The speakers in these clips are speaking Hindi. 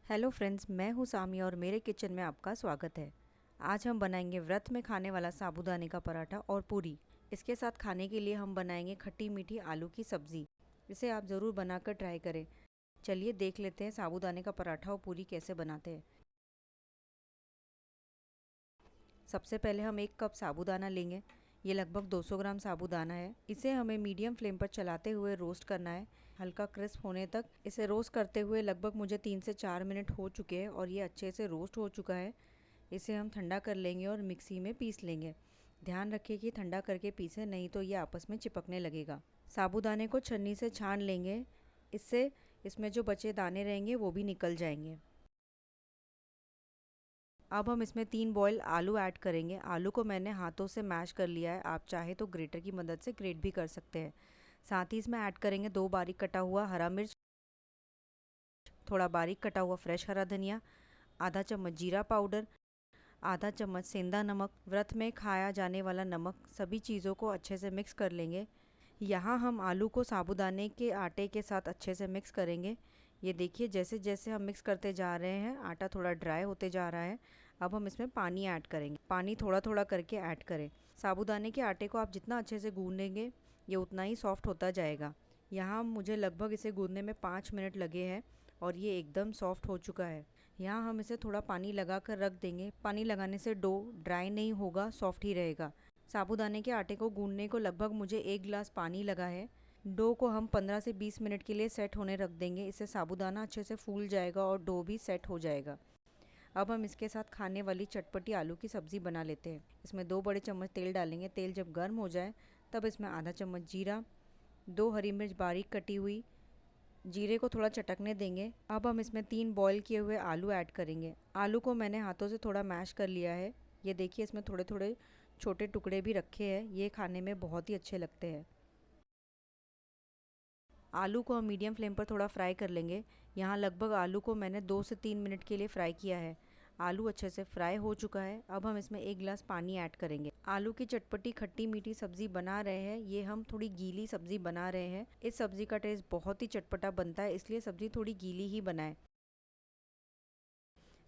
हेलो फ्रेंड्स, मैं हूँ सामी और मेरे किचन में आपका स्वागत है। आज हम बनाएंगे व्रत में खाने वाला साबूदाने का पराठा और पूरी। इसके साथ खाने के लिए हम बनाएंगे खट्टी मीठी आलू की सब्ज़ी। इसे आप ज़रूर बनाकर ट्राई करें। चलिए देख लेते हैं साबूदाने का पराठा और पूरी कैसे बनाते हैं। सबसे पहले हम 1 कप साबूदाना लेंगे। ये लगभग 200 ग्राम साबूदाना है। इसे हमें मीडियम फ्लेम पर चलाते हुए रोस्ट करना है, हल्का क्रिस्प होने तक। इसे रोस्ट करते हुए लगभग मुझे 3 से 4 मिनट हो चुके हैं और ये अच्छे से रोस्ट हो चुका है। इसे हम ठंडा कर लेंगे और मिक्सी में पीस लेंगे। ध्यान रखिए कि ठंडा करके पीसें, नहीं तो ये आपस में चिपकने लगेगा। साबूदाने को छन्नी से छान लेंगे। इससे इसमें जो बचे दाने रहेंगे वो भी निकल जाएंगे। अब हम इसमें 3 बॉयल आलू ऐड करेंगे। आलू को मैंने हाथों से मैश कर लिया है, आप चाहे तो ग्रेटर की मदद से ग्रेट भी कर सकते हैं। साथ ही इसमें ऐड करेंगे 2 बारीक कटा हुआ हरा मिर्च, थोड़ा बारीक कटा हुआ फ्रेश हरा धनिया, आधा चम्मच जीरा पाउडर, आधा चम्मच सेंधा नमक, व्रत में खाया जाने वाला नमक। सभी चीज़ों को अच्छे से मिक्स कर लेंगे। यहाँ हम आलू को साबूदाने के आटे के साथ अच्छे से मिक्स करेंगे। ये देखिए, जैसे जैसे हम मिक्स करते जा रहे हैं आटा थोड़ा ड्राई होते जा रहा है। अब हम इसमें पानी ऐड करेंगे। पानी थोड़ा थोड़ा करके ऐड करें। साबूदाने के आटे को आप जितना अच्छे से गूँधेंगे ये उतना ही सॉफ्ट होता जाएगा। यहाँ मुझे लगभग इसे गूँधने में 5 मिनट लगे हैं और ये एकदम सॉफ्ट हो चुका है। यहाँ हम इसे थोड़ा पानी लगा कर रख देंगे। पानी लगाने से डो ड्राई नहीं होगा, सॉफ्ट ही रहेगा। साबूदाने के आटे को गूंदने को लगभग मुझे 1 गिलास पानी लगा है। डो को हम 15 से 20 मिनट के लिए सेट होने रख देंगे। इससे साबूदाना अच्छे से फूल जाएगा और डो भी सेट हो जाएगा। अब हम इसके साथ खाने वाली चटपटी आलू की सब्ज़ी बना लेते हैं। इसमें 2 बड़े चम्मच तेल डालेंगे। तेल जब गर्म हो जाए तब इसमें आधा चम्मच जीरा, 2 हरी मिर्च बारीक कटी हुई, जीरे को थोड़ा चटकने देंगे। अब हम इसमें 3 बॉईल किए हुए आलू ऐड करेंगे। आलू को मैंने हाथों से थोड़ा मैश कर लिया है। ये देखिए, इसमें थोड़े थोड़े छोटे टुकड़े भी रखे हैं। ये खाने में बहुत ही अच्छे लगते हैं। आलू को हम मीडियम फ्लेम पर थोड़ा फ्राई कर लेंगे। यहाँ लगभग आलू को मैंने 2 से 3 मिनट के लिए फ्राई किया है। आलू अच्छे से फ्राई हो चुका है। अब हम इसमें 1 गिलास पानी ऐड करेंगे। आलू की चटपटी खट्टी मीठी सब्ज़ी बना रहे हैं। ये हम थोड़ी गीली सब्ज़ी बना रहे हैं। इस सब्ज़ी का टेस्ट बहुत ही चटपटा बनता है, इसलिए सब्ज़ी थोड़ी गीली ही बनाएं।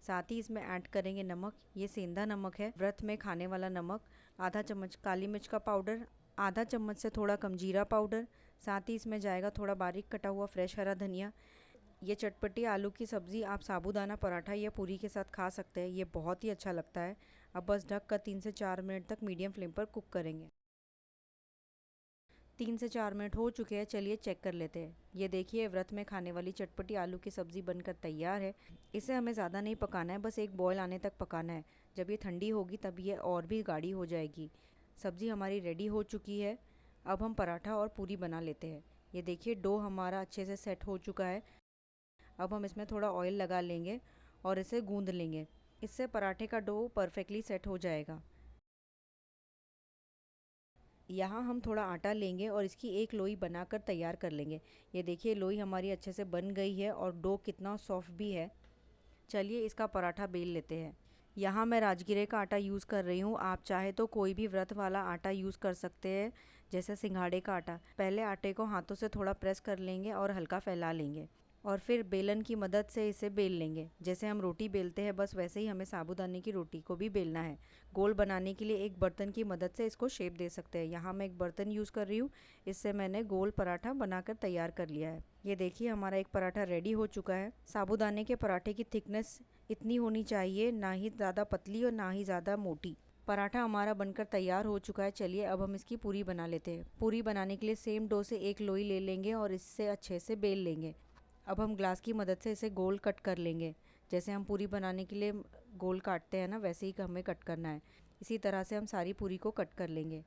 साथ ही इसमें ऐड करेंगे नमक। ये सेंधा नमक है, व्रत में खाने वाला नमक। आधा चम्मच काली मिर्च का पाउडर, आधा चम्मच से थोड़ा कम जीरा पाउडर। साथ ही इसमें जाएगा थोड़ा बारीक कटा हुआ फ्रेश हरा धनिया। ये चटपटी आलू की सब्ज़ी आप साबूदाना पराठा या पूरी के साथ खा सकते हैं। ये बहुत ही अच्छा लगता है। अब बस ढक कर 3 से 4 मिनट तक मीडियम फ्लेम पर कुक करेंगे। 3 से 4 मिनट हो चुके हैं। चलिए चेक कर लेते हैं। ये देखिए, व्रत में खाने वाली चटपटी आलू की सब्ज़ी बनकर तैयार है। इसे हमें ज़्यादा नहीं पकाना है, बस एक बॉयल आने तक पकाना है। जब ये ठंडी होगी तब ये और भी गाढ़ी हो जाएगी। सब्ज़ी हमारी रेडी हो चुकी है। अब हम पराठा और पूरी बना लेते हैं। ये देखिए, डो हमारा अच्छे से सेट हो चुका है। अब हम इसमें थोड़ा ऑयल लगा लेंगे और इसे गूंद लेंगे। इससे पराठे का डो परफेक्टली सेट हो जाएगा। यहाँ हम थोड़ा आटा लेंगे और इसकी एक लोई बनाकर तैयार कर लेंगे। ये देखिए, लोई हमारी अच्छे से बन गई है और डो कितना सॉफ्ट भी है। चलिए इसका पराठा बेल लेते हैं। यहाँ मैं राजगिरे का आटा यूज़ कर रही हूँ। आप चाहे तो कोई भी व्रत वाला आटा यूज़ कर सकते हैं, जैसे सिंघाड़े का आटा। पहले आटे को हाथों से थोड़ा प्रेस कर लेंगे और हल्का फैला लेंगे और फिर बेलन की मदद से इसे बेल लेंगे। जैसे हम रोटी बेलते हैं बस वैसे ही हमें साबूदाने की रोटी को भी बेलना है। गोल बनाने के लिए एक बर्तन की मदद से इसको शेप दे सकते हैं। यहाँ मैं एक बर्तन यूज़ कर रही हूँ। इससे मैंने गोल पराठा बनाकर तैयार कर लिया है। ये देखिए, हमारा एक पराठा रेडी हो चुका है। साबूदाने के पराठे की थिकनेस इतनी होनी चाहिए, ना ही ज़्यादा पतली और ना ही ज़्यादा मोटी। पराठा हमारा बनकर तैयार हो चुका है। चलिए अब हम इसकी पूरी बना लेते हैं। पूरी बनाने के लिए सेम डो से एक लोई ले लेंगे और इससे अच्छे से बेल लेंगे। अब हम ग्लास की मदद से इसे गोल कट कर लेंगे। जैसे हम पूरी बनाने के लिए गोल काटते हैं ना, वैसे ही हमें कट करना है। इसी तरह से हम सारी पूरी को कट कर लेंगे।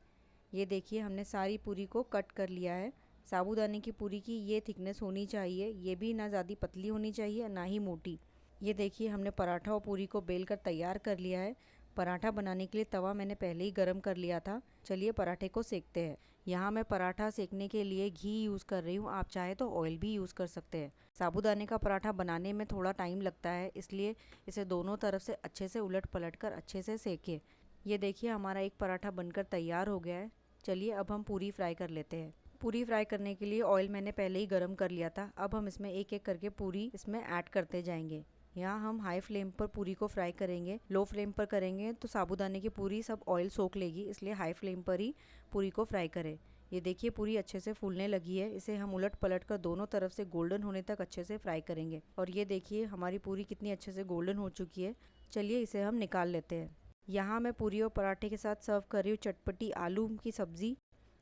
ये देखिए, हमने सारी पूरी को कट कर लिया है। साबूदाने की पूरी की ये थिकनेस होनी चाहिए। ये भी ना ज़्यादा पतली होनी चाहिए ना ही मोटी। ये देखिए, हमने पराठा और पूरी को बेल कर तैयार कर लिया है। पराठा बनाने के लिए तवा मैंने पहले ही गरम कर लिया था। चलिए पराठे को सेकते हैं। यहाँ मैं पराठा सेकने के लिए घी यूज़ कर रही हूँ। आप चाहे तो ऑयल भी यूज़ कर सकते हैं। साबूदाने का पराठा बनाने में थोड़ा टाइम लगता है, इसलिए इसे दोनों तरफ से अच्छे से उलट पलट कर अच्छे से सेकें। ये देखिए, हमारा एक पराठा बनकर तैयार हो गया है। चलिए अब हम पूरी फ्राई कर लेते हैं। पूरी फ्राई करने के लिए ऑयल मैंने पहले ही गरम कर लिया था। अब हम इसमें एक एक करके पूरी इसमें ऐड करते जाएंगे। यहाँ हम हाई फ्लेम पर पूरी को फ्राई करेंगे। लो फ्लेम पर करेंगे तो साबूदाने की पूरी सब ऑयल सोख लेगी, इसलिए हाई फ्लेम पर ही पूरी को फ्राई करें। ये देखिए पूरी अच्छे से फूलने लगी है। इसे हम उलट पलट कर दोनों तरफ से गोल्डन होने तक अच्छे से फ्राई करेंगे। और ये देखिए हमारी पूरी कितनी अच्छे से गोल्डन हो चुकी है। चलिए इसे हम निकाल लेते हैं। यहाँ मैं पूरी और पराठे के साथ सर्व कर रही हूँ चटपटी आलू की सब्ज़ी।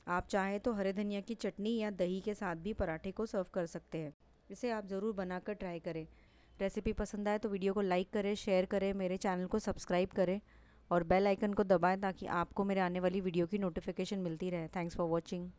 आप चाहें तो हरे धनिया की चटनी या दही के साथ भी पराठे को सर्व कर सकते हैं। इसे आप ज़रूर बनाकर ट्राई करें। रेसिपी पसंद आए तो वीडियो को लाइक करें, शेयर करें, मेरे चैनल को सब्सक्राइब करें और बेल आइकन को दबाएं ताकि आपको मेरे आने वाली वीडियो की नोटिफिकेशन मिलती रहे। Thanks for watching.